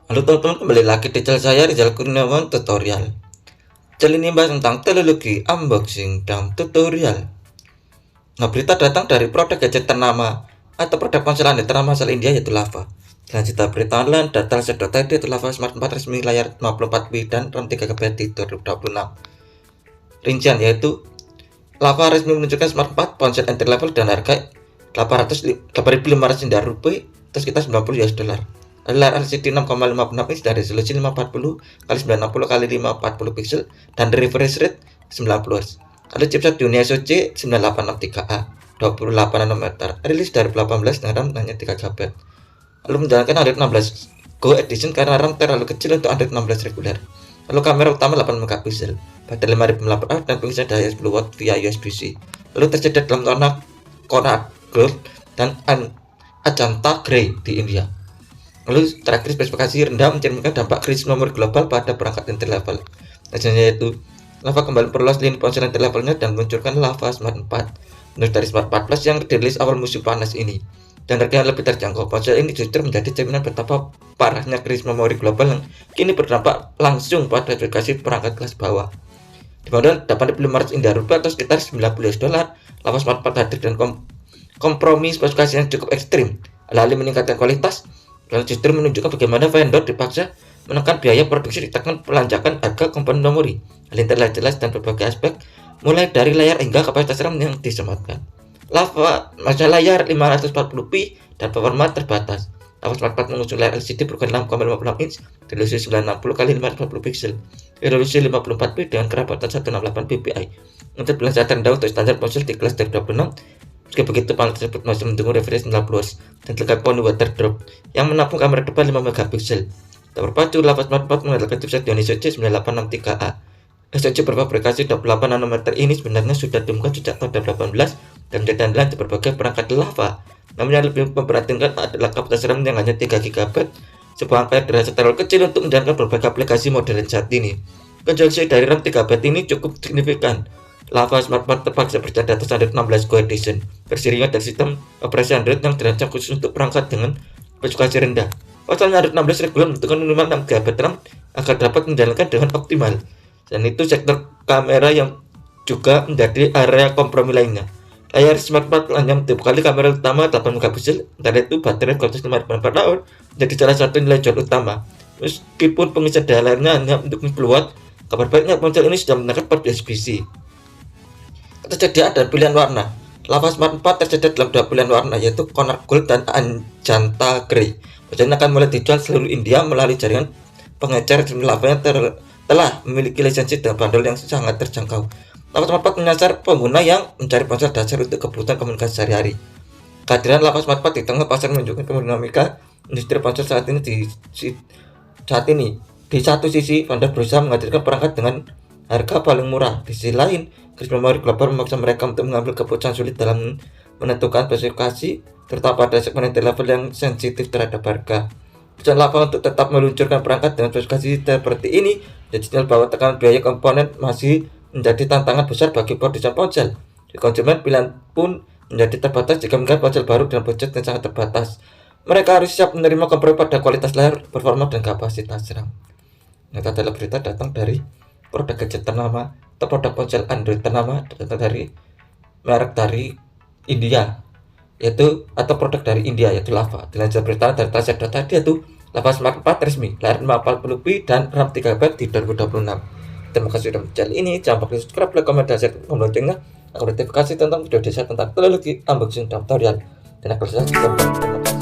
Halo teman-teman, kembali lagi di channel saya Rizal Kurniawan Tutorial. Channel ini bahas tentang teknologi, unboxing, dan tutorial. Nah, berita datang dari produk gadget ternama atau produk ponsel Android ternama asal India yaitu Lava. Selanjutnya berita online data set.id yaitu Lava Smart 4 resmi layar 54 dan RAM 3GB di 2026. Rincian yaitu Lava resmi menunjukkan Smart 4 ponsel entry level dan harga 8.500 rupiah atau sekitar 90 US dollar. Layar LCD 6,56 inch dari resolusi 540 x 960 x 540 pixel dan refresh rate 90 Hz. Ada chipset Dunia SoC 9863A 28 nanometer, rilis dari 18 dengan RAM hanya 3 GB. Lalu menjalankan Android 16 Go Edition karena RAM terlalu kecil untuk Android 16 reguler. Lalu kamera utama 8 megapiksel, baterai 5000 mAh dan pengisian daya 10 watt via USB-C. Lalu tersedia dalam warna Konrad Gold dan Ajanta Grey di India. Lalu terakhir spesifikasi rendah mencerminkan dampak krisis memori global pada perangkat entry level. Hasilnya yaitu Lava kembali perluas lini ponsel entry levelnya dan meluncurkan Lava Smart 4 menurut dari Smart 4 Plus yang dirilis awal musim panas ini. Dan harganya lebih terjangkau. Ponsel ini justru menjadi cerminan betapa parahnya krisis memori global yang kini berdampak langsung pada aplikasi perangkat kelas bawah. Dimodal 8.500 rupiah atau sekitar 90 US dollar, Lava Smart 4 hadir dan kompromi spesifikasi yang cukup ekstrim, alih-alih meningkatkan kualitas, dan justru menunjukkan bagaimana vendor dipaksa menekan biaya produksi ditekan pelanjakan harga komponen memori. Hal ini terlihat jelas dan berbagai aspek, mulai dari layar hingga kapasitas RAM yang disematkan. Lava masa layar 540p dan performa terbatas. Lava Smart 4 mengusung layar LCD berukuran 6,56 inch, resolusi 960 x 540 pixel, resolusi 54p dengan kerapatan 168 ppi. Untuk bilangan rendah untuk standar ponsel di kelas 26. Meski begitu, panel tersebut masih mendukung refresh 90 Hz dan terdapat poni water drop yang menampung kamera depan 5 megapiksel. Tak berpacu, Lava Smart 4 mengandalkan chipset Dunia SoC 9863A. SoC berfabrikasi 28 nanometer ini sebenarnya sudah diumumkan sejak tahun 2018 dan menjadi andalan di berbagai perangkat Lava. Namun yang lebih memperhatikan adalah kapasitas RAM yang hanya 3 GB, sebuah angka yang terasa terlalu kecil untuk menjalankan berbagai aplikasi modern saat ini. Konsumsi dari RAM 3 GB ini cukup signifikan. Lava Smart 4 terpaksa berjalan di atas Android 16 Go Edition, versi ringan dari sistem operasi Android yang dirancang khusus untuk perangkat dengan spesifikasi rendah. Pasalnya Android 16 reguler membutuhkan minimal 6 GB RAM agar dapat menjalankan dengan optimal. Dan itu sektor kamera yang juga menjadi area kompromi lainnya. Layar Smart 4 hanya dibekali kamera utama 8 megapiksel, sementara itu baterai kualitas 5000 mAh menjadi salah satu nilai jual utama. Meskipun pengisian daya layarnya hanya untuk 10 watt, kabar baiknya ponsel ini sudah menggunakan port USB-C. Ketersediaan dan pilihan warna. Lava Smart 4 tersedia dalam 2 pilihan warna yaitu Konrad Gold dan Ajanta Grey. Ponsel ini akan mulai dijual seluruh India melalui jaringan pengecer Lava yang telah memiliki lisensi dan bandrol yang sangat terjangkau. Lava Smart 4 menyasar pengguna yang mencari ponsel dasar untuk kebutuhan komunikasi sehari-hari. Kehadiran Lava Smart 4 di tengah pasar menunjukkan dinamika industri ponsel saat ini. Di satu sisi, vendor berusaha menghadirkan perangkat dengan harga paling murah. Di sisi lain, krisis memori global memaksa mereka untuk mengambil keputusan sulit dalam menentukan spesifikasi, terutama pada segmen entry level yang sensitif terhadap harga. Keputusan Lava untuk tetap meluncurkan perangkat dengan spesifikasi seperti ini jadi bahwa tekanan biaya komponen masih menjadi tantangan besar bagi produsen ponsel. Di konsumen, pilihan pun menjadi terbatas jika melihat ponsel baru dengan budget yang sangat terbatas. Mereka harus siap menerima kompromi pada kualitas layar, performa, dan kapasitas RAM. Ini adalah berita datang dari produk gadget ternama atau produk ponsel Android ternama datang dari merek dari India yaitu atau produk dari India yaitu Lava. Dilansir berita dari Taset tadi yaitu Lava Smart 4 resmi layar 540p dan RAM 3GB di 2026. Terima kasih sudah menonton ini. Jangan lupa subscribe, like, komen, dan share loncengnya agar notifikasi tentang video desa tentang teknologi, unboxing, dan tutorial. Dan agar selalu